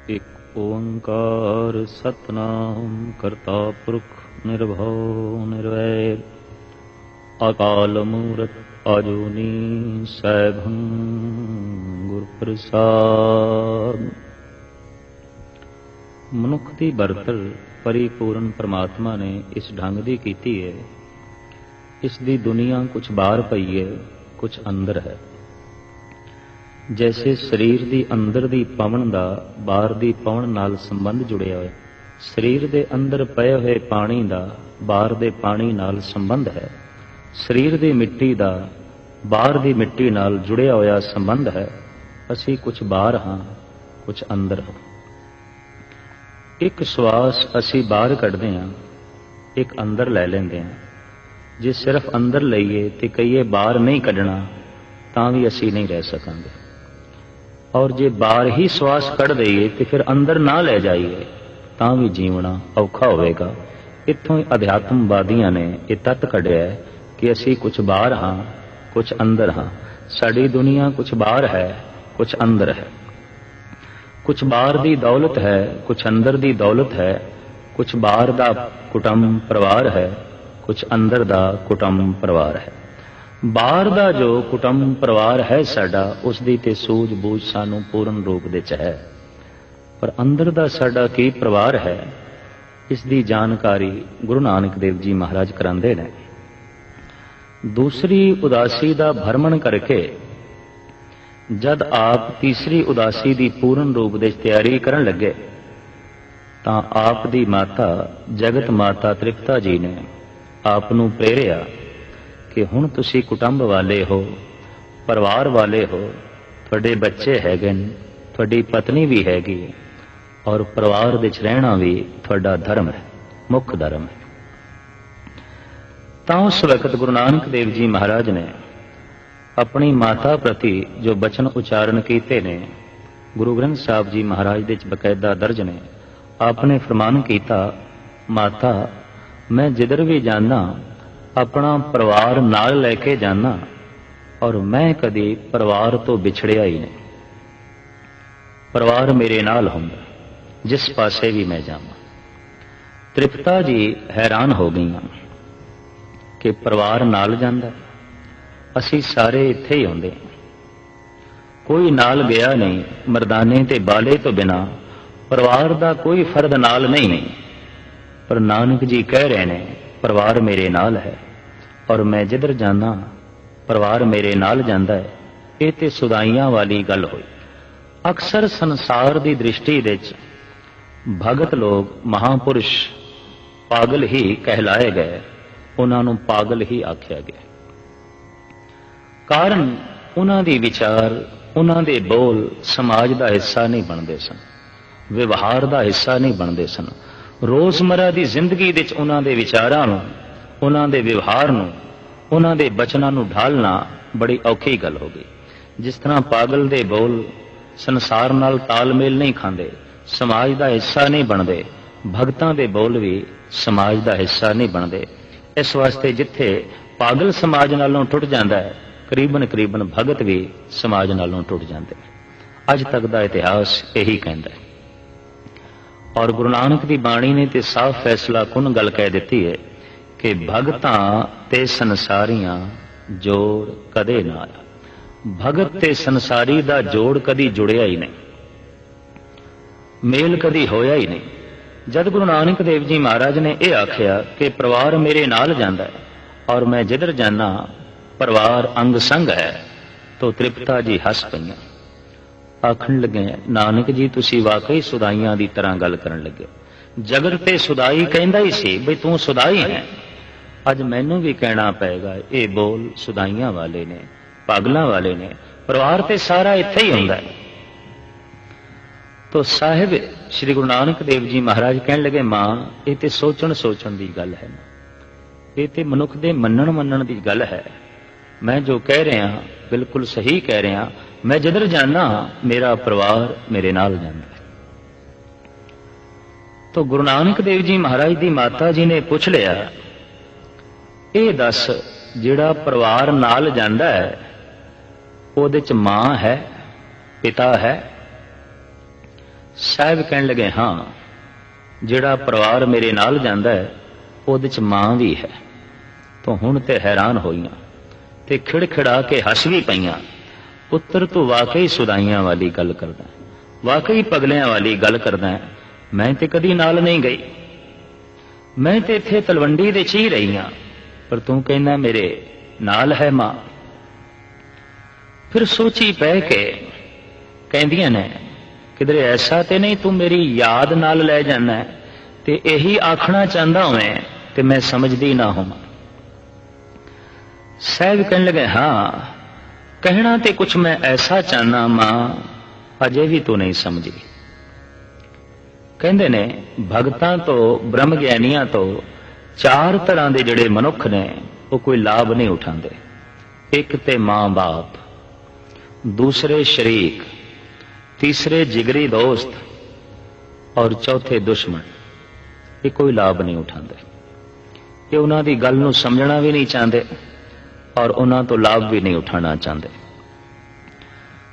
एक ओंकार सतनाम करता पुरख निर्भव निर्वैर अकाल मूरत अजूनी सैभं गुर प्रसाद। मनुख की बरतर परिपूर्ण परमात्मा ने इस ढंग दी कीती है। इस दी दुनिया कुछ बाहर पई है, कुछ अंदर है। जैसे शरीर दी अंदर दी पवन दा बाहर दी पवन नाल संबंध जुड़िया है, शरीर दे अंदर पए हुए पानी दा बाहर दे पानी नाल संबंध है। शरीर दी मिट्टी दा बाहर दी मिट्टी नाल जुड़िया होया संबंध है। असी कुछ बाहर हाँ, कुछ अंदर हाँ। एक श्वास असी बाहर कढ़दे हाँ, एक अंदर लै लेंदे हाँ। जे सिर्फ अंदर लईए ते कहीए बाहर नहीं कढ़ना तां भी असी नहीं रह सकांगे। और जे बाहर ही श्वास कढ़ दईए तो फिर अंदर ना ले जाइए तां भी जीवना औखा होवेगा। इत्थों अध्यात्मवादियों ने यह तत्त कढ़िया है कि असी कुछ बाहर हाँ, कुछ अंदर हाँ। साडी दुनिया कुछ बाहर है, कुछ अंदर है। कुछ बाहर दी दौलत है, कुछ अंदर दी दौलत है। कुछ बाहर दा कुटुंब परिवार है, कुछ अंदर दा कुटुंब परिवार है। बाहर दा जो कुटुंब परिवार है साडा, उसदी ते सूझ बूझ सानू पूर्ण रूप दे च है। पर अंदर दा साडा की परिवार है, इसदी जानकारी गुरु नानक देव जी महाराज करांदे ने। दूसरी उदासी दा भ्रमण करके जद आप तीसरी उदासी दी पूर्ण रूप दे तैयारी करन लगे तां आप दी माता जगत माता तृप्ता जी ने आप नूं प्रेरिया कि हुण तुसी कुटुंब वाले हो, परिवार वाले हो, तुहाडे बच्चे हैगे, तुहाडी पत्नी भी हैगी और परिवार दे च रहना भी तुहाडा धर्म है, मुख धर्म है। तां उस वक्त गुरु नानक देव जी महाराज ने अपनी माता प्रति जो बचन उच्चारण कीते ने, गुरु ग्रंथ साहिब जी महाराज दे च बकायदा दर्ज ने। आपने फरमान कीता, माता मैं जिधर भी जाना अपना परिवार नाल लैके जाना और मैं कदी परिवार तो बिछड़िया ही नहीं। परिवार मेरे नाल हुंदा जिस पासे भी मैं जावां। तृप्ता जी हैरान हो गई कि परिवार नाल जांदा, असी सारे इत्थे ही हुंदे, कोई नाल गया नहीं। मर्दाने ते बाले तो बिना परिवार दा कोई फर्द नाल नहीं। पर नानक जी कह रहे ने परिवार मेरे नाल है और मैं जिधर जाना परिवार मेरे नाल जांदा है। ये ते सुदाइयां वाली गल होई। अक्सर संसार की दृष्टि दे भगत लोग महापुरुष पागल ही कहलाए गए, उन्होंने पागल ही आख्या गया। कारण उन्हां दी विचार, उन्हां दे बोल समाज का हिस्सा नहीं बनते सन, व्यवहार का हिस्सा नहीं बनते सन। रोजमर्रा की जिंदगी विच उन्हां दे विचारां नूं, उन्हां दे व्यवहार नूं, उन्हां दे बचनां नूं ढालना बड़ी औखी गल हो गई। जिस तरह पागल दे बोल संसार नाल तालमेल नहीं खांदे, समाज का हिस्सा नहीं बनते, भगतां दे बोल भी समाज का हिस्सा नहीं बनते। इस वास्ते जिथे पागल समाज नालों टुट जाता है, करीबन करीबन भगत भी समाज नालों टुट जाते हैं। अज तक का इतिहास यही कहता है। और गुरु नानक की बाणी ने ते साफ फैसला कुन गल कह दी है कि भगतां ते संसारियां जोड़ कदे ना आया। भगत ते संसारी दा जोड़ कदी जुड़िया ही नहीं, मेल कदी होया ही नहीं। जब गुरु नानक देव जी महाराज ने यह आख्या कि परिवार मेरे नाल जांदा है और मैं जिधर जाना परिवार अंग संग है, तो तृप्ता जी हस पईयां। आखण लगे, नानक जी तुसी वाकई सुदाइयां दी तरह गल करन लगे। जगत ते सुदाई कहंदा ही सी बई तू सुदाई है। अज मैनू भी कहना पेगा, ये बोल सुदाइयां वाले ने, पागलां वाले ने। परिवार ते सारा इत्थे ही हुंदा है। तो साहिब श्री गुरु नानक देव जी महाराज कहन लगे, मां ये ते सोचण दी गल है, ये ते मनुख दे मनण दी गल है। मैं जो कह रहा बिल्कुल सही कह रहा। मैं जिधर जाना मेरा परिवार मेरे नाल जाता है। तो गुरु नानक देव जी महाराज दी माता जी ने पूछ लिया, ये दस जिहड़ा परिवार नाल जाता है उहदे च मां है, पिता है, ਸਾਹਿਬ ਕਹਿਣ ਲੱਗੇ, ਹਾਂ, ਜਿਹੜਾ ਪਰਿਵਾਰ ਮੇਰੇ ਨਾਲ ਜਾਂਦਾ ਹੈ ਉਹਦੇ ਚ ਮਾਂ ਵੀ ਹੈ। ਤੂੰ ਹੁਣ ਤੇ ਹੈਰਾਨ ਹੋਈਆਂ ਤੇ ਖਿੜਖਿੜਾ ਕੇ ਹੱਸ ਵੀ ਪਈਆਂ। ਪੁੱਤਰ ਤੂੰ ਵਾਕਈ ਸੁਦਾਈਆਂ ਵਾਲੀ ਗੱਲ ਕਰਦਾ, ਵਾਕਈ ਪਗਲਿਆਂ ਵਾਲੀ ਗੱਲ ਕਰਦਾ। ਮੈਂ ਤੇ ਕਦੀ ਨਾਲ ਨਹੀਂ ਗਈ, ਮੈਂ ਤੇ ਇੱਥੇ ਤਲਵੰਡੀ ਦੇ ਚ ਹੀ ਰਹੀ ਹਾਂ, ਪਰ ਤੂੰ ਕਹਿੰਦਾ ਮੇਰੇ ਨਾਲ ਹੈ ਮਾਂ। ਫਿਰ ਸੋਚੀ ਪੈ ਕੇ ਕਹਿੰਦੀਆਂ ਨੇ, ਕਿਧਰੇ ਐਸਾ ਤੇ ਨਹੀਂ ਤੂੰ ਮੇਰੀ ਯਾਦ ਨਾਲ ਲੈ ਜਾਣਾ ਤੇ ਇਹੀ ਆਖਣਾ ਚਾਹੁੰਦਾ ਹੋਵੇਂ ਤੇ ਮੈਂ ਸਮਝਦੀ ਨਾ ਹੋਵਾਂ। ਸਾਹਿਬ ਕਹਿਣ ਲੱਗੇ, ਹਾਂ, ਕਹਿਣਾ ਤੇ ਕੁਛ ਮੈਂ ਐਸਾ ਚਾਹਨਾ ਮਾਂ, ਅਜੇ ਵੀ ਤੂੰ ਨਹੀਂ ਸਮਝੀ। ਕਹਿੰਦੇ ਨੇ ਭਗਤਾਂ ਤੋਂ, ਬ੍ਰਹਮ ਗਿਆਨੀਆਂ ਤੋਂ 4 ਤਰ੍ਹਾਂ ਦੇ ਜਿਹੜੇ ਮਨੁੱਖ ਨੇ ਉਹ ਕੋਈ ਲਾਭ ਨਹੀਂ ਉਠਾਉਂਦੇ। ਇੱਕ ਤੇ ਮਾਂ ਬਾਪ, ਦੂਸਰੇ ਸ਼ਰੀਕ, तीसरे जिगरी दोस्त और चौथे दुश्मन। ये कोई लाभ नहीं उठाते, ये उन्हां दी गल नूं समझना भी नहीं चाहते और उन्हां तो लाभ भी नहीं उठाना चाहते।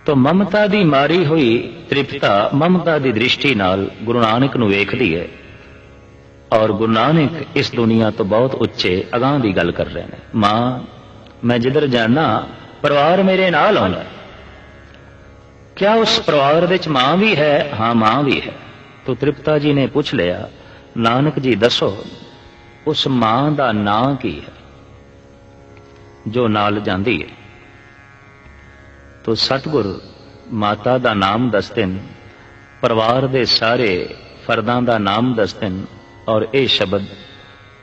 तो ममता दी मारी हुई तृप्ता ममता दी दृष्टि नाल गुरु नानक नूं वेखदी है और गुरु नानक इस दुनिया तो बहुत उच्चे अगां दी गल कर रहे हैं। मां, मैं जिधर जाना परिवार मेरे नाल आउंदा। क्या उस परिवार विच मां भी है? हाँ, मां भी है। तो तृप्ता जी ने पूछ लिया, नानक जी दसो उस मां दा नां की है जो नाल जांदी है? तो सतगुर माता दा नाम दसदे न, परिवार दे सारे फर्दां दा नाम दसदे न और ये शब्द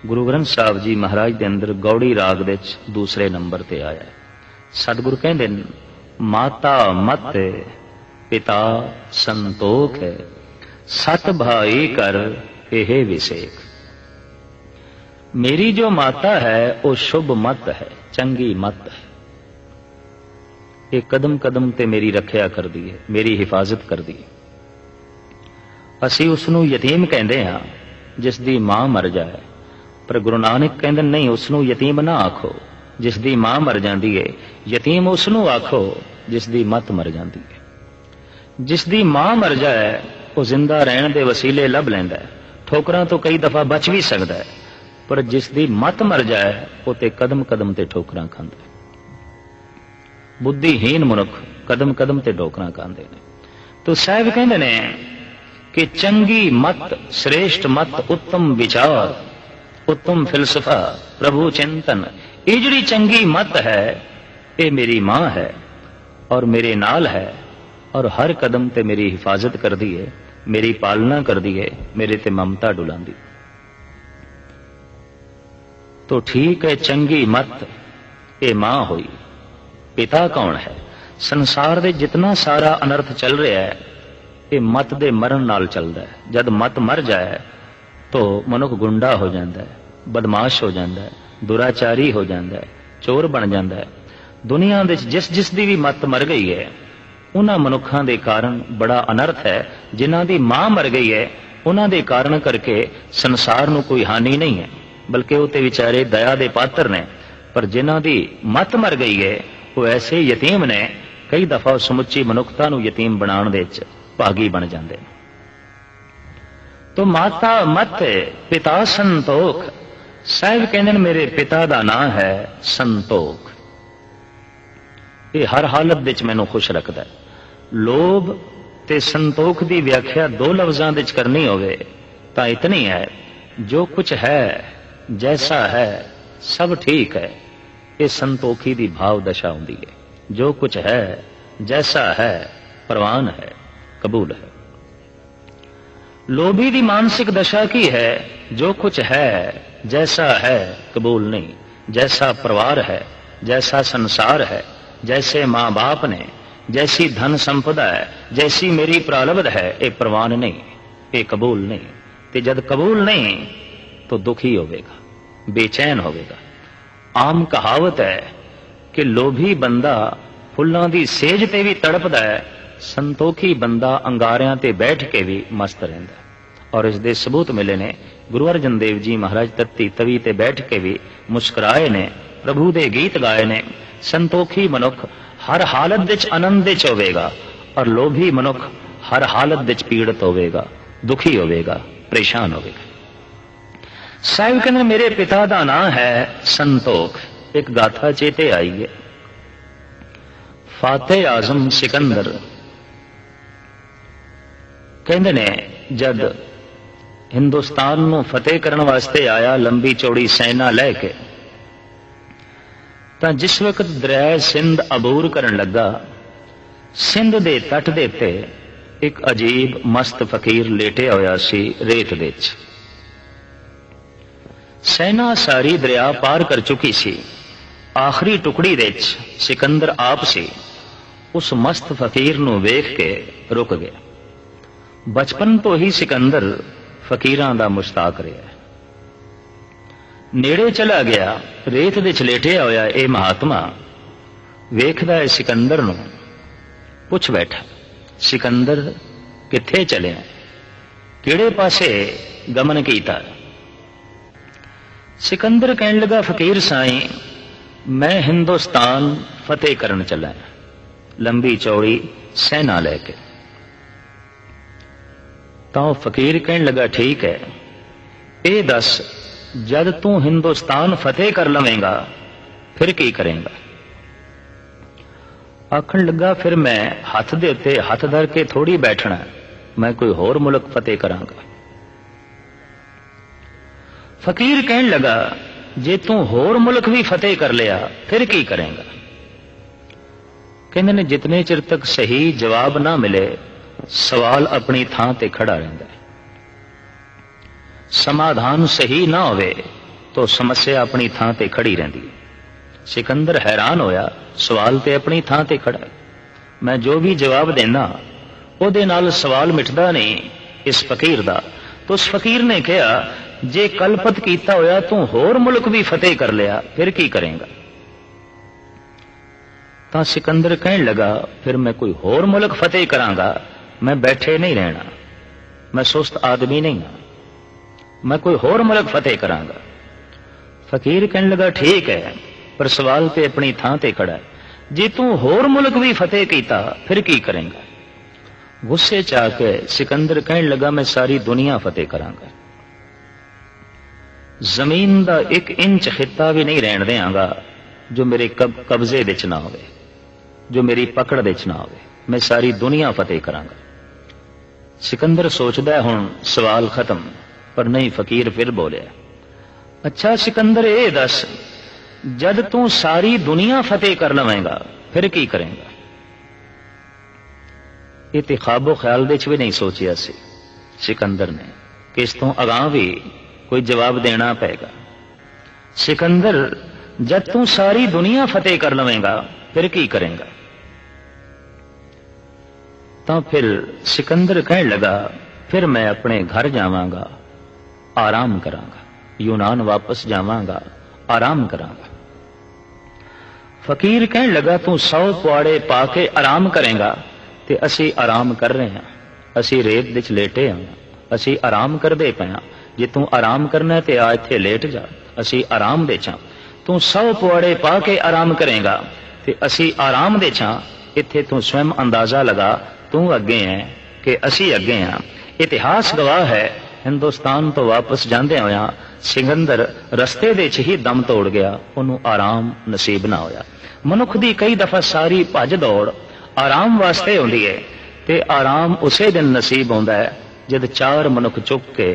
गुरु ग्रंथ साहब जी महाराज दे अंदर गौड़ी राग दे दूसरे नंबर ते आया है। सतगुर कहंदे न, माता मत पिता संतोख है, सत भाई कर एहे विसेक। मेरी जो माता है वो शुभ मत है, चंगी मत है। ये कदम कदम ते मेरी रखिया कर दी है, मेरी हिफाजत कर दी। असी उसनू यतीम कहते हाँ जिस दी मां मर जाए, पर गुरु नानक कहते नहीं, उसनू यतीम ना आखो जिस दी मां मर जाती है, यतीम उसनू आखो जिस दी मत मर जाती है। जिस दी मां मर जाए वो जिंदा रहने दे वसीले लभ लैंदा है, ठोकरां तो कई दफा बच भी सकता है, पर जिस दी मत मर जाए वो ते कदम कदम ते ठोकरां खांदा है। बुद्धिहीन मनुख कदम कदम ते ठोकरां खांदे ने। तो साहिब कहंदे ने कि चंगी मत, श्रेष्ठ मत, उत्तम विचार, उत्तम फिलसफा, प्रभु चिंतन, ये जिहड़ी चंगी मत है ये मेरी मां है और मेरे नाल है और हर कदम ते मेरी हिफाजत कर दी है, मेरी पालना कर दी है, मेरे ते ममता डुलांदी। तो ठीक है, चंगी मत ये मां हुई। पिता कौन है? संसार दे जितना सारा अनर्थ चल रहा है ये मत दे मरण नाल चलदा है। जब मत मर जाए तो मनुख गुंडा हो जाता है, बदमाश हो जाता है, दुराचारी हो जाता है, चोर बन जाता है। दुनिया दे जिस जिस दी भी मत मर गई है उन्हां मनुखां दे कारण बड़ा अनर्थ है। जिन्हां दी मां मर गई है उन्हां दे कारण करके संसार नूं कोई हानि नहीं है, बल्कि वो ते विचारे दया दे पात्र ने। पर जिन्हां दी मत मर गई है वो ऐसे यतीम ने, कई दफा समुची मनुखता नूं यतीम बनाउण दे विच भागी बन जांदे। तो माता मत पिता संतोख। साहिब कहंदे मेरे पिता दा नाम है संतोख। ये हर हालत विच मैनूं खुश रखदा है। लोभ ते संतोख दी व्याख्या 2 लफ्जां विच करनी होवे तां इतनी है, जो कुछ है जैसा है सब ठीक है, ये संतोखी दी भाव दशा होंदी है। जो कुछ है जैसा है प्रवान है, कबूल है। लोभी दी मानसिक दशा की है, जो कुछ है जैसा है कबूल नहीं। जैसा परिवार है, जैसा संसार है, जैसे मां बाप ने, जैसी धन संपदा है, जैसी मेरी प्रारब्ध है, ये प्रवान नहीं, ये कबूल नहीं। ते जद कबूल नहीं तो दुखी होवेगा, बेचैन होवेगा। आम कहावत है कि लोभी बंदा फुल्लां दी सेज ते भी तड़पदा है, संतोखी बंदा अंगारियां ते बैठ के भी मस्त रहिंदा है। और इस दे सबूत मिले ने। गुरु अर्जन देव जी महाराज तत्ती तवी ते बैठ के भी मुस्कुराए ने, प्रभु दे गीत गाए ने। संतोखी मनुख हर हालत विच आनंद विच होवेगा और लोभी मनुख हर हालत विच पीड़ित होवेगा, दुखी होवेगा, परेशान होवेगा। साहिब कहते मेरे पिता का नाम है संतोख। एक गाथा चेते आई है, फातेह आजम सिकंदर कहते ने जद हिंदुस्तान नूं फतेह करने वास्ते आया लंबी चौड़ी सेना लैके, तां जिस वक्त दरिया सिंध अबूर करन लगा, सिंध दे तट दे ते एक अजीब मस्त फकीर लेटे होया सी रेत दे विच। सेना सारी दरिया पार कर चुकी सी, आखिरी टुकड़ी दे विच सिकंदर आप सी। उस मस्त फकीर नूं वेख के रुक गया। बचपन तो ही सिकंदर फकीरां दा मुश्ताक रहा। नेड़े चला गया, रेत दे च लेटिया होया ये महात्मा वेखदा है सिकंदर नूं, पुछ बैठा, सिकंदर किथे चले, किहड़े पासे गमन कीता? सिकंदर कहने लगा, फकीर साईं मैं हिंदुस्तान फतेह करन चला, लंबी चौड़ी सेना लैके। तो फकीर कहने लगा, ठीक है, ये दस जद तू हिंदुस्तान फतेह कर लवेंगा फिर की करेंगा? आखन लगा, फिर मैं हथ दे उत्ते हथ धर के थोड़ी बैठना, मैं कोई होर मुल्क फतेह करांगा। फकीर कहने लगा, जे तू होर मुल्क भी फतेह कर लिया फिर की करेंगा? कहते ने जितने चिर तक सही जवाब ना मिले सवाल अपनी थां ते खड़ा रहिंदा है। समाधान सही ना होवे तो समस्या अपनी थां ते खड़ी रहिंदी है। सिकंदर हैरान होया, सवाल ते अपनी थां ते खड़ा, मैं जो भी जवाब देना उहदे नाल सवाल मिटदा नहीं इस फकीर दा। तो उस फकीर ने कहा, जे कलपत कीता होया तू होर मुल्क भी फतेह कर लिया फिर की करेंगा? तो सिकंदर कहने लगा, फिर मैं कोई होर मुल्क फतेह करांगा, मैं बैठे नहीं रहना, मैं सुस्त आदमी नहीं हाँ, मैं कोई होर मुल्क फतेह करांगा। फकीर कहने लगा, ठीक है, पर सवाल ते अपनी थां ते खड़ा है, जे तू होर मुल्क भी फतेह कीता फिर की करेंगा? गुस्से च आके सिकंदर कहने लगा, मैं सारी दुनिया फतेह करांगा, जमीन का एक इंच खिता भी नहीं रहन देंगा जो मेरे कब्जे विच ना होवे, जो मेरी पकड़ विच ना होवे, मैं सारी दुनिया फतेह करांगा। सिकंदर सोचदा हुण सवाल खत्म, पर नहीं, फकीर फिर बोलिया, अच्छा सिकंदर ये दस जद तू सारी दुनिया फतेह कर लवेंगा फिर की करेंगा? ये तो ख्वाबो ख्याल दे भी नहीं सोचिया सी सिकंदर ने कि इस तो अगां भी कोई जवाब देना पेगा। सिकंदर जब तू सारी दुनिया फतेह कर लवेंगा फिर की करेंगा? तो फिर सिकंदर कहने लगा, फिर मैं अपने घर जावांगा, आराम करांगा, यूनान वापस जावांगा, आराम करांगा। फकीर कहने लगा, तू 100 पुआड़े पाके आराम करेंगा ते असी आराम कर रहे हैं, असी रेत विच लेटे हैं, असी आराम करदे पे हां, जे तू आराम करना ते आ इत्थे लेट जा, असी आराम दे चां। तू 100 पुआड़े पा के आराम करेगा ते असी आराम दे चां, इत्थे तू स्वयं अंदाजा लगा, तू अगे है कि असी अगे हां। इतिहास गवाह है, हिंदुस्तान तो वापस जांदे होया सिकंदर रस्ते दे च ही दम तोड़ गया, उन्होंने आराम नसीब ना होया। मनुख दी कई दफा सारी भज दौड़ आराम वास्ते होंदी है, ते आराम उसे दिन नसीब होंदा है जद 4 मनुख चुक के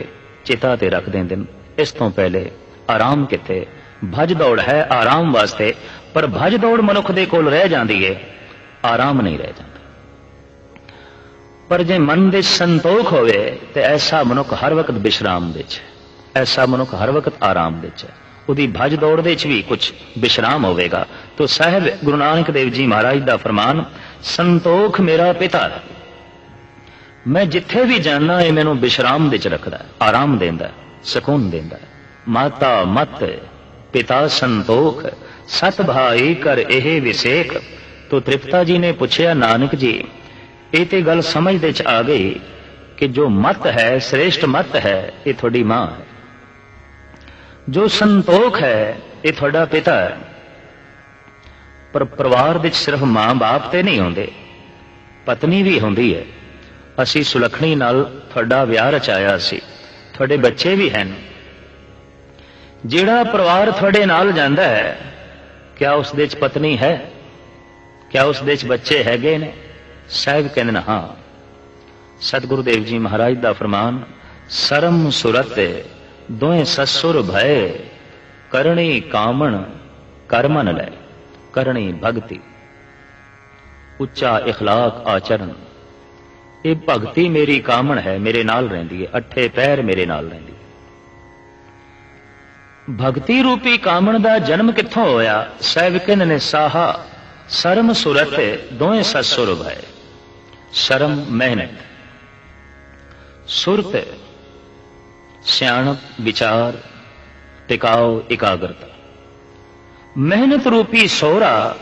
चिता ते रख देंदे न। इस तो पहले आराम किथे? भज दौड़ है आराम वास्ते, पर भज दौड़ मनुख दे कोल रह जांदी है, आराम नहीं रह जाता। पर जे मन दे संतोख होवे ते ऐसा मनुख हर वक्त विश्राम दे च, ऐसा मनुख हर वक्त आराम दे च, उदी भज दौड़ दे च भी कुछ विश्राम होवेगा। तो साहिब गुरु नानक देव जी महाराज दा फरमान, संतोख मेरा पिता है, मैं जिथे भी जाना है मैनू विश्राम दे च रखदा, आराम देंदा, सुकून देंदा। माता मत पिता संतोख, सत भाई कर एह विसेख। तो तृप्ता जी ने पूछया, नानक जी ये तो गल समझदे च आ गई कि जो मत है, श्रेष्ठ मत है, ये थोड़ी मां है, जो संतोख है ये थोड़ा पिता है। पर परिवार विच सिर्फ मां बाप ते नहीं होंदे, पत्नी भी होंदी है, ਅਸੀਂ ਸੁਲੱਖਣੀ ਨਾਲ ਤੁਹਾਡਾ ਵਿਆਹ ਰਚਾਇਆ ਸੀ, ਤੁਹਾਡੇ ਬੱਚੇ ਵੀ ਹਨ। ਜਿਹੜਾ ਪਰਿਵਾਰ ਤੁਹਾਡੇ ਨਾਲ ਜਾਂਦਾ ਹੈ, ਕਿਆ ਉਸ ਦੇ 'ਚ ਪਤਨੀ ਹੈ? ਕਿਆ ਉਸ ਦੇ 'ਚ ਬੱਚੇ ਹੈਗੇ ਨੇ? ਸਾਹਿਬ ਕਹਿੰਦੇ ਨੇ ਹਾਂ। ਸਤਿਗੁਰੂ ਦੇਵ ਜੀ ਮਹਾਰਾਜ ਦਾ ਫਰਮਾਨ, ਸਰਮ ਸੁਰਤ ਦੋਏ ਸਸੁਰ ਭਏ, ਕਰਣੀ ਕਾਮਣ ਕਰਮਨ ਲੈ, ਕਰਣੀ ਭਗਤੀ। ਉੱਚਾ ਇਖਲਾਕ ਆਚਰਨ, ਇਹ ਭਗਤੀ ਮੇਰੀ ਕਾਮਣ ਹੈ, ਮੇਰੇ ਨਾਲ ਰਹਿੰਦੀ ਹੈ, ਅੱਠੇ ਪੈਰ ਮੇਰੇ ਨਾਲ ਰਹਿੰਦੀ ਹੈ। ਭਗਤੀ ਰੂਪੀ ਕਾਮਣ ਦਾ ਜਨਮ ਕਿੱਥੋਂ ਹੋਇਆ? ਸਾਹਿਬ ਕਹਿੰਦੇ ਨੇ ਸਾਹਾ ਸਰਮ ਸੁਰਤ ਦੋਏ ਸਸੁਰ ਭਏ। ਸ਼ਰਮ ਮਿਹਨਤ, ਸੁਰਤ ਸਿਆਣਪ ਵਿਚਾਰ ਟਿਕਾਓ ਇਕਾਗਰਤਾ। ਮਿਹਨਤ ਰੂਪੀ ਸਹੁਰਾ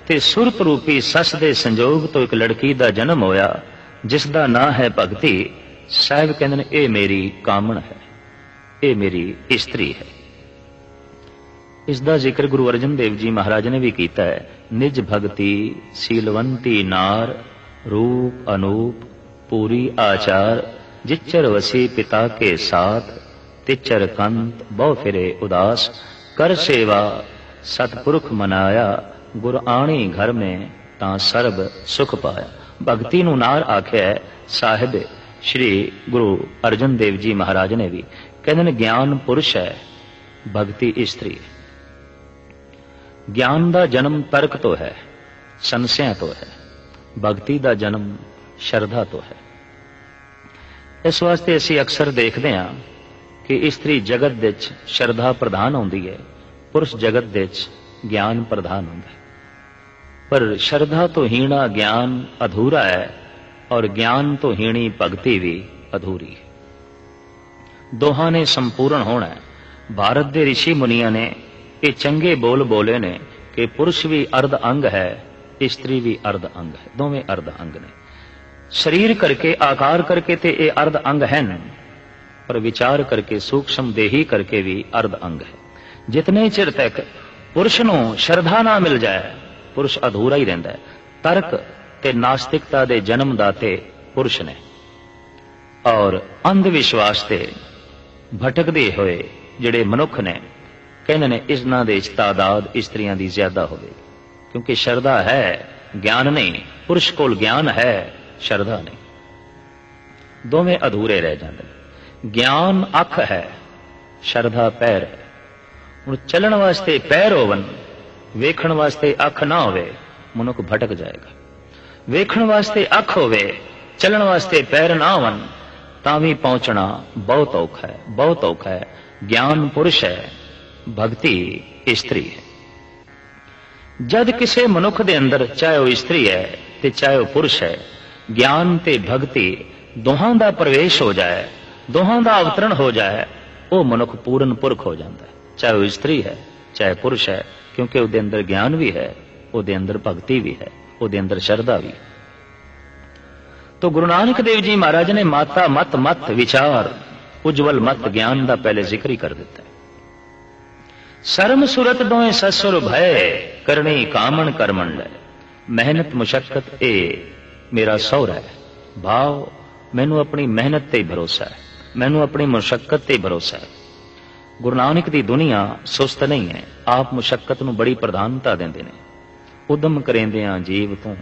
ਤੇ ਸੁਰਤ ਰੂਪੀ ਸੱਸ ਦੇ ਸੰਜੋਗ ਤੋਂ ਇੱਕ ਲੜਕੀ ਦਾ ਜਨਮ ਹੋਇਆ, ਜਿਸ ਦਾ ਨਾਂ ਹੈ ਭਗਤੀ। ਸਾਹਿਬ ਕਹਿੰਦੇ ਨੇ ਇਹ ਮੇਰੀ ਕਾਮਣ ਹੈ, ਇਹ ਮੇਰੀ ਇਸਤਰੀ ਹੈ। ਇਸ ਦਾ ਜ਼ਿਕਰ ਗੁਰੂ ਅਰਜਨ ਦੇਵ ਜੀ ਮਹਾਰਾਜ ਨੇ ਵੀ ਕੀਤਾ ਹੈ। ਨਿਜ ਭਗਤੀ ਸੀਲਵੰਤੀ ਨਾਰ, रूप अनूप पूरी आचार, जिच्चर वसी पिता के साथ, तिच्चर कंत बहु फिरे उदास, कर सेवा सतपुरख मनाया, गुर आणी घर में तां सर्ब सुख पाया। भगती नूं नार आख्या है साहिब श्री गुरु अर्जन देव जी महाराज ने भी। कहते हैं ज्ञान पुरुष है, भगती स्त्री है। ज्ञान का जन्म तर्क तो है, संशय तो है, भगती का जन्म शरधा तो है। इस वास्ते असी अक्सर देखते हैं कि स्त्री जगत दे शरधा प्रधान होंदी है, पुरुष जगत दे ज्ञान प्रधान होंदा है। पर शरधा तो हीणा ज्ञान अधूरा है, और ज्ञान तो हीणी भगती भी अधूरी है। दोहां ने संपूर्ण होना है। भारत के ऋषि मुनिया ने ये चंगे बोल बोले ने कि पुरुष भी अर्ध अंग है, स्त्री भी अर्ध अंग है, दोवें अर्ध अंग ने। शरीर करके आकार करके ते ये अर्ध अंग हैं, पर विचार करके सूक्ष्म देही करके भी अर्ध अंग है। जितने चिर तक पुरुष नूं श्रद्धा ना मिल जाए, पुरुष अधूरा ही रहिंदा है। तर्क ते नास्तिकता दे जन्मदाते पुरुष ने, और अंध विश्वास ते भटकदे होए जिहड़े मनुख ने, कहंदे ने इन्हां दे तादाद स्त्रियां दी ज्यादा होवेगी। क्योंकि श्रद्धा है, ज्ञान नहीं। पुरुष कोल ज्ञान है, श्रद्धा नहीं। दोवें अधूरे रह जाते। ज्ञान अख है, श्रद्धा पैर है। हुण चलण वास्ते पैर होवन, वेखण वास्ते अख ना होवे, मनुख भटक जाएगा। वेखण वास्ते अख होवे, चलण वास्ते पैर ना होवन, तां भी पहुंचना बहुत औखा है, बहुत औखा है। ज्ञान पुरुष है, भक्ति स्त्री है। जद किसी मनुख दे अंदर, चाहे वह स्त्री है ते चाहे वह पुरुष है, ज्ञान ते भक्ति दोहां दा प्रवेश हो जाए, दोहां दा अवतरण हो जाए, वह मनुख पूर्ण पुरख हो जाता है। चाहे वह स्त्री है चाहे पुरुष है, क्योंकि उसके अंदर ज्ञान भी है, उसके अंदर भक्ति भी है, उसके अंदर श्रद्धा भी। तो गुरु नानक देव जी महाराज ने माता मत मत विचार उज्जवल मत ज्ञान का पहले जिक्र ही कर दिता है। शर्म सुरत दोए ससुर भय, करनी कामन करमन ले। मेहनत मुशक्कत ए मेरा सौरा है। भाव मैनू अपनी मेहनत ते भरोसा है, मैनू अपनी मुशक्कत ते भरोसा है। गुरु नानक दी दुनिया सुस्त नहीं है, आप मुशक्कत नू बड़ी प्रधानता देंदे ने। उदम करेंदियां जीव तू,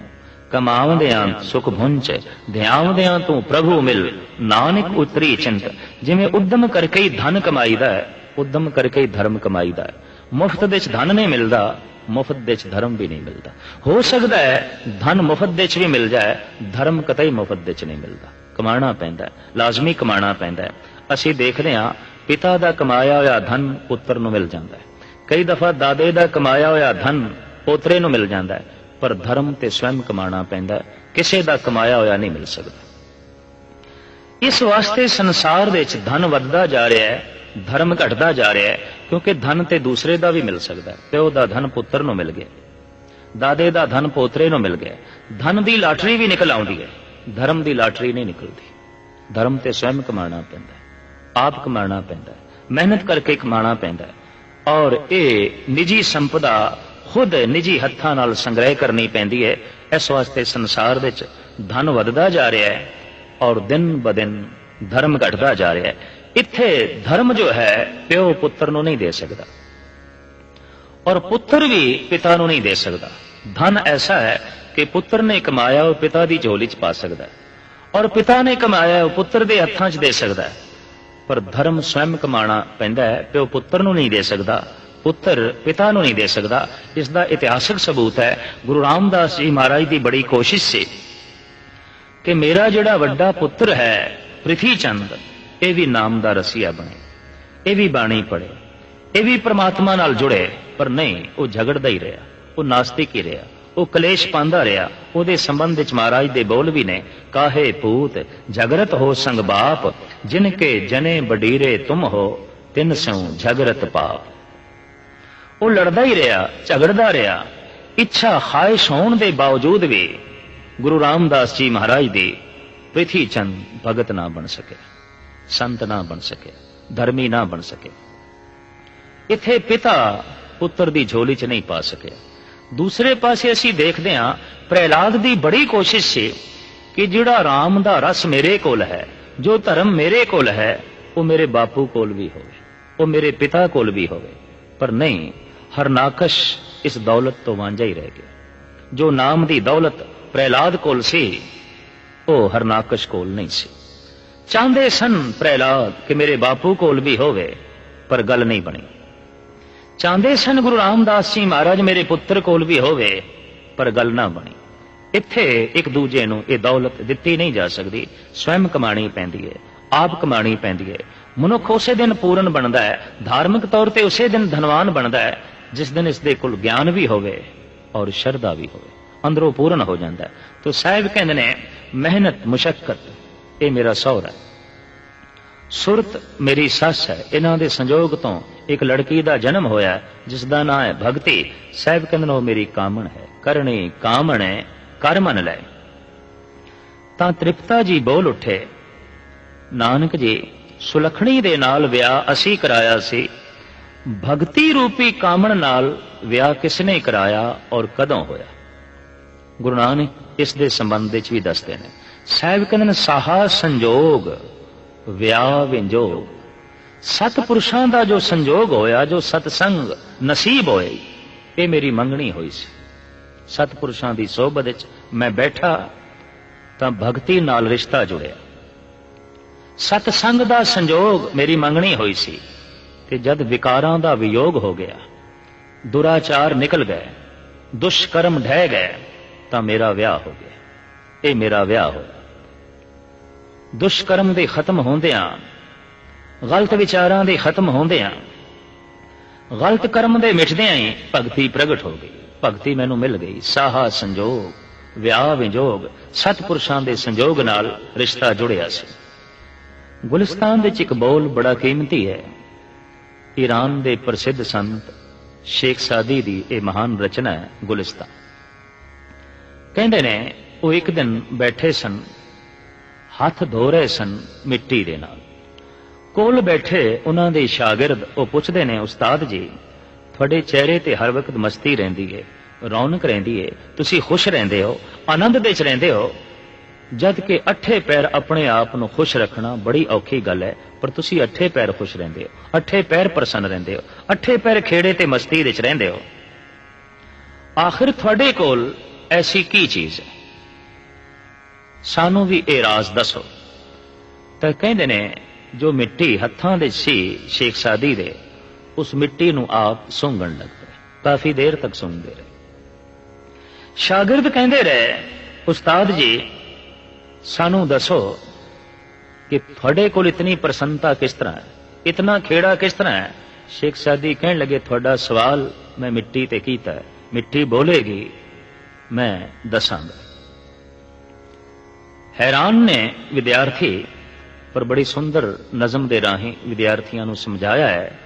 कमावदियां सुख भुंच, ध्यावदियां तू प्रभु मिल, नानक उतरी चिंत। जिवें उदम करके ही धन कमाईदा है, उदम करके ही धर्म कमाईदा है। मुफ्त दे धन नहीं मिलता, मुफ्त दे धर्म भी नहीं मिलता। हो सकता है धन मुफ्त दे भी मिल जाए, धर्म कतई मुफ्त दे नहीं मिलता। कमाना पैंदा है, लाजमी कमाना पैंदा है। असीं देखदे हां पिता दा कमाया होया धन पुत्र नूं मिल जांदा है, कई दफा दादे दा कमाया होया धन पोतरे नूं मिल जांदा है, पर धर्म ते स्वयं कमाना पैंदा है, किसी दा कमाया होया नहीं मिल सकता। इस वास्ते संसार दे विच धन वधदा जा रहा है, धर्म घटदा जा रहा है, क्योंकि धन ते दूसरे दा भी मिल सकता है। प्यो दा धन पुत्र नूं मिल गया, दादे दा धन पोतरे नूं मिल गया। धन दी लाटरी भी निकल आउंदी है, धर्म दी लाटरी नहीं निकलती। धर्म ते स्वयं कमाना पैंदा है, आप कमाना पैंदा है, मेहनत करके कमाना पैंदा है। और ये निजी संपदा खुद निजी हत्थां नाल संग्रह करनी पैंदी है। इस वास्ते संसार विच धन वधदा जा रहा है, और दिन ब दिन धर्म घटता जा रहा है। इत्थे धर्म जो है प्यो पुत्र नूं नहीं दे सकता और पुत्र भी पिता नूं नहीं दे सकता। धन ऐसा है कि पुत्र ने कमाया वो पिता की झोली च पा सकता है और पिता ने कमाया वो पुत्र के हत्थां च दे सकता है, पर धर्म स्वयं कमाना पैंदा है। प्यो पुत्र नूं नहीं दे सकता, पुत्र पिता नूं नहीं दे सकता। इसका इतिहासक सबूत है गुरु रामदास जी महाराज की बड़ी कोशिश से कि मेरा जिहड़ा वड्डा पुत्र है पृथ्वी चंद, ये भी नाम दा रसिया बने, ये भी बाणी पढ़े, ये भी परमात्मा नाल जुड़े, पर नहीं, वो झगड़दा ही रहा, वो नास्तिक ही रहा, वो कलेश पांदा रहा। उहदे संबंध च महाराज दे बोल भी ने, काहे पूत झगड़त हो संग बाप, जिनके जने बडीरे तुम हो, तिन स्यों झगड़त पाप। वो लड़दा ही रहा, झगड़दा रहा, इच्छा ख्वाहिश होने के बावजूद भी गुरु रामदास जी महाराज दी पृथ्वी चंद भगत ना बन सके, संत ना बन सके, धर्मी ना बन सके। इत्थे पिता पुत्र की झोली च नहीं पा सके। दूसरे पासे असी देखते हाँ प्रहलाद की बड़ी कोशिश से कि जिहड़ा राम दा रस मेरे कोल है, जो धर्म मेरे कोल है, वो मेरे बापू कोल भी होवे, वो मेरे पिता कोल भी होवे, पर नहीं, हरनाकश इस दौलत तो वांझा ही रह गया। जो नाम दी दौलत प्रहलाद कोल सी, वो हरनाकश कोल नहीं सी। चाहते सन प्रहलाद कि मेरे बापू कोल भी होवे, पर गल नहीं बनी। चाहते सन गुरु रामदास जी महाराज मेरे पुत्र कोल भी होवे, पर गल ना बनी। इत्थे एक दूजे नूं ये दौलत दिती नहीं जा सकती, स्वयं कमाणी पैंदी है, आप कमाणी पैंदी है। मनुख उसे दिन पूर्ण बनता है, धार्मिक तौर पर उसे दिन धनवान बनता है जिस दिन इसके कोल ज्ञान भी होवे और श्रद्धा भी होवे, अंदरों पूर्ण हो जाता है। तो साहिब कहते ने मेहनत मुशक्कत ये मेरा सौर है, सुरत मेरी सस है, इन्हां दे संजोग तो एक लड़की का जन्म होया जिसका नाम है भगती। साहिब कहते वो मेरी कामण है, करनी कामण है, कर मन लै। तां तृप्ता जी बोल उठे, नानक जी सुलखणी दे नाल विआह असी कराया सी, भगती रूपी कामण नाल विआह किसने कराया और कदों होया। गुरु नानक इस दे संबंध विच भी दसदे ने। साहिब कहते साहा संजोग विआह विंजोग, सतपुरुषां दा जो संजोग होया, जो सतसंग नसीब होए, ये मेरी मंगनी हुई सी। सतपुरुषां दी सोबत विच मैं बैठा तां भगती नाल रिश्ता जुड़िया, सतसंग दा संजोग मेरी मंगनी हुई सी। ते जद विकारां दा वियोग हो गया, दुराचार निकल गए, दुष्कर्म ढह गए, तां मेरा विआह हो गया। ये मेरा विआह होया। दुष्कर्म दे खत्म होंदियां, गलत विचारां दे खत्म होंदियां, गलत कर्म दे मिटदियां ही भगती प्रगट हो गई, भगती मैनू मिल गई। साहा संजोग विआह विजोग, सतपुरुषां दे संजोग नाल रिश्ता जुड़िया सी। गुलिस्तान विच एक बोल बड़ा कीमती है। ईरान दे प्रसिद्ध संत शेख सादी दी ये महान रचना है गुलिस्तान। कहते ने वो एक दिन बैठे सन, हाथ धो रहे सन मिट्टी दे नाल। कोल बैठे उन्हां दे शागिर्द वो पुछदे ने, उस्ताद जी थोड़े चेहरे ते हर वक्त मस्ती रहिंदी है, रौनक रहिंदी है, तुसी खुश रहिंदे हो, आनंद विच रहिंदे हो, जद कि अठे पैर अपने आप नूं खुश रखना बड़ी औखी गल है, पर तुसी अठे पैर खुश रहिंदे हो, अठे पैर प्रसन्न रहिंदे हो, अठे पैर खेड़े ते मस्ती विच रहिंदे हो। आखिर थोड़े कोल ऐसी की चीज है, सानू भी ये राज दसो। तो कहते ने जो मिट्टी हत्थां दे सी शेख सादी दे, उस मिट्टी नूं आप सूंघण लग पे, काफी देर तक सूंघते रहे। शागिर्द कहते रहे, उस्ताद जी सानू दसो कि थोड़े कोल इतनी प्रसन्नता किस तरह है, इतना खेड़ा किस तरह है। शेख सादी कहने लगे, थोड़ा सवाल मैं मिट्टी ते कीता है, मिट्टी बोलेगी मैं दसांगा। हैरान ने विद्यार्थी, पर बड़ी सुंदर नज़म दे राही विद्यार्थियों को समझाया है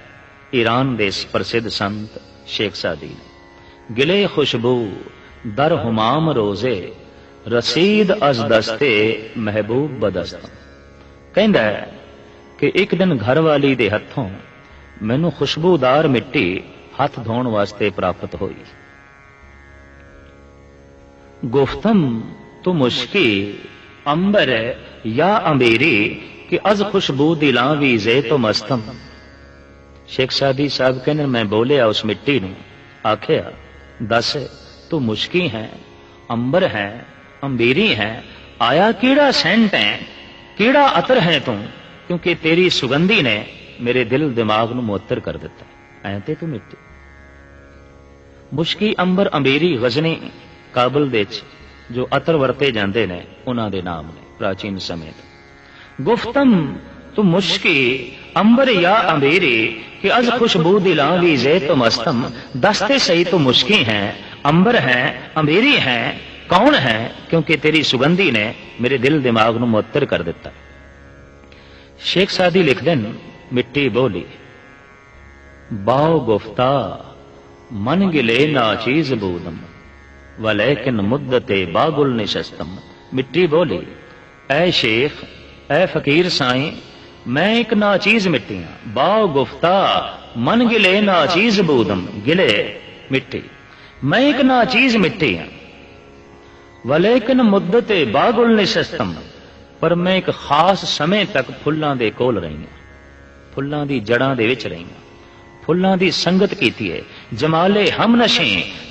ईरान दे प्रसिद्ध संत शेख सादी ने। गिले खुशबू दर हुमाम रोजे, रसीद अज दस्ते महबूब बदस्त। कहता है कि एक दिन घर वाली दे हथों मैनू खुशबूदार मिट्टी हाथ धोण वास्ते प्राप्त हुई। गुफ्तम तू मुश्की अंबर या अंबेरी कि अज खुशबू दी लावी जे तो मस्तम। शेख सादी साहब कहने मैं बोलिया उस मिट्टी नूं, आखिया दस तू मुश्की है, अंबर है, अंबेरी है, आया कीड़ा सेंट है, कीड़ा अतर है तू, क्योंकि तेरी सुगंधी ने मेरे दिल दिमाग नूं मुअत्तर कर दिता। ऐ ते तू मिट्टी। मुश्की, अंबर, अंबेरी गजनी काबुल दे जो अतर वरते जाते ने उन्हां दे नाम ने प्राचीन समय तो। गुफ्तम तू मुश्की अंबर या अंबेरी कि अज खुशबू दिलावी जे तो मस्तम। दसते सही तो मुश्की है, अंबर है, अंबेरी है, कौन है, क्योंकि तेरी सुगंधी ने मेरे दिल दिमाग नूं मुअत्तर कर दिता। शेख सादी लिखदे न मिट्टी बोली बाओ गुफ्ता मन गिले ना चीज बूदम वलैकिन मुद्दते बागुल निशस्तम। मिट्टी बोली ऐ शेख, ऐ फकीर साईं, मैं एक नाचीज मिट्टी हां। बाओ गुफ्ता मन गिले नाचीज बूदम, गिले मिट्टी, मैं एक नाचीज मिट्टी हां। वलैकिन मुद्दते बागुल निशस्तम, पर मैं एक खास समय तक फुल्लां दे कोल रही हां, फुल्लां दी जड़ां दे विच रही हां, फुल्लां दी संगत कीती है। जमाले हम नशे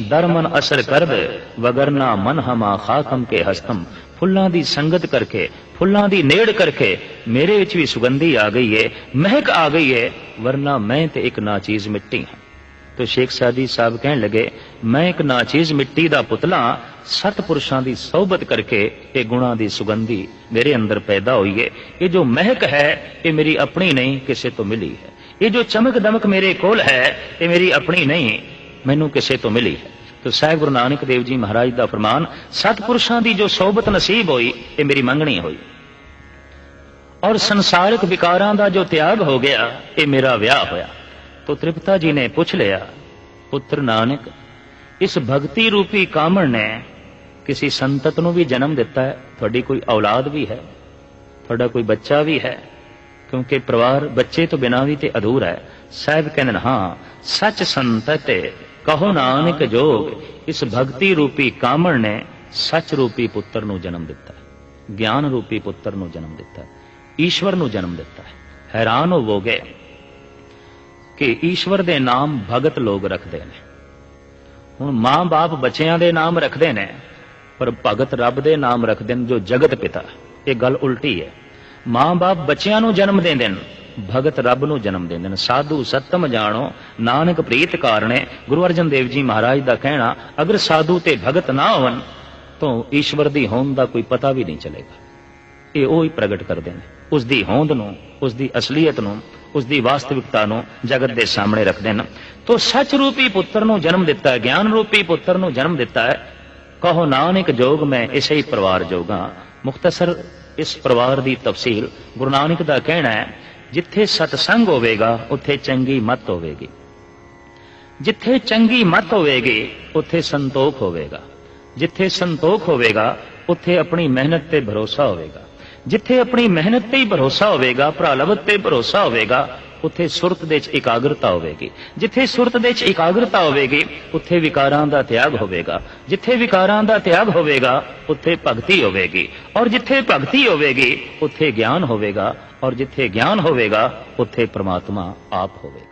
दरमन असर कर दे वगरना मन हमा खाकम के हस्तम। फुल्लां दी संगत करके, फुल्लां दी नेड़ करके मेरे विच भी सुगंधी आ गई है, महक आ गई है, वरना मैं ते एक नाचीज मिट्टी हां। तो शेख सादी साहब कहने लगे मैं एक नाचीज मिट्टी दा पुतला, सतपुरुषां दी सोहबत करके ये गुणां दी सुगंधी मेरे अंदर पैदा हुई है। ये जो महक है ये मेरी अपनी नहीं, किसी तो मिली है। ये जो चमक दमक मेरे कोल है ये मेरी अपनी नहीं, मैनू किसी तो मिली है। तो साहिब गुरु नानक देव जी महाराज दा फरमान, सतपुरुषां दी जो सोहबत नसीब हुई ये मेरी मंगनी हुई, और संसारिक विकारां दा जो त्याग हो गया ये मेरा विआह होया। तो तृप्ता जी ने पूछ लिया पुत्र नानक, इस भक्ति रूपी कामण ने किसी संतत नूं भी जन्म दिता है? थोड़ी कोई औलाद भी है, थोड़ा कोई बच्चा भी है? क्योंकि परिवार बच्चे तो बिना भी ते अधूरा है। साहब कहने हाँ, सच संतत कहो नानक जोग, इस भक्ति रूपी कामण ने सच रूपी पुत्र नूं जन्म दिता है, ज्ञान रूपी पुत्र नूं जन्म दिता है, ईश्वर नूं जन्म दिता है। हैरान होवोगे कि ईश्वर दे नाम भगत लोग रखते हैं। हुण मां बाप बच्चियां दे नाम रखते हैं, पर भगत रब दे नाम रखते हैं जो जगत पिता। ये गल उल्टी है। मां बाप बच्चियां नूं जन्म देंदे न, भगत रब नूं जन्म देंदे न। साधु सतम जानो नानक प्रीत कारणे। गुरु अर्जन देव जी महाराज दा कहना, अगर साधु ते भगत ना होवन तो ईश्वर दी होंद दा कोई पता भी नहीं चलेगा। ये ओ ही प्रगट करदे ने, उसदी होंद नूं, उसदी असलीयत नूं, उसदी वास्तविकता नूं जगत दे सामने रखदे न। तो सच रूपी पुत्र नूं जन्म दिता है, ज्ञान रूपी पुत्र नूं जन्म दिता है। कहो नानक जोग मैं इसे ही परिवार जोगा। मुख्तसर इस परिवार की तफसील गुरु नानक दा कहना है, जिथे सतसंग होवेगा उत्थे चंगी मत होवेगी, जिथे चंगी मत होवेगी उत्थे संतोख होवेगा, जिथे संतोख होवेगा उत्थे अपनी मेहनत ते भरोसा होवेगा, जिथे अपनी मेहनत ते ही भरोसा होवेगा, भरालवत ते भरोसा होवेगा, उत्थे सुरत दे एकाग्रता होवेगी, जिथे सुरत दे एकाग्रता होवेगी उत्थे विकारां दा त्याग होवेगा, जिथे विकारां दा त्याग होवेगा उत्थे भगती होवेगी, और जिथे भगती होवेगी उत्थे ज्ञान होवेगा, और जिथे ज्ञान होवेगा उत्थे परमात्मा आप होवेगा।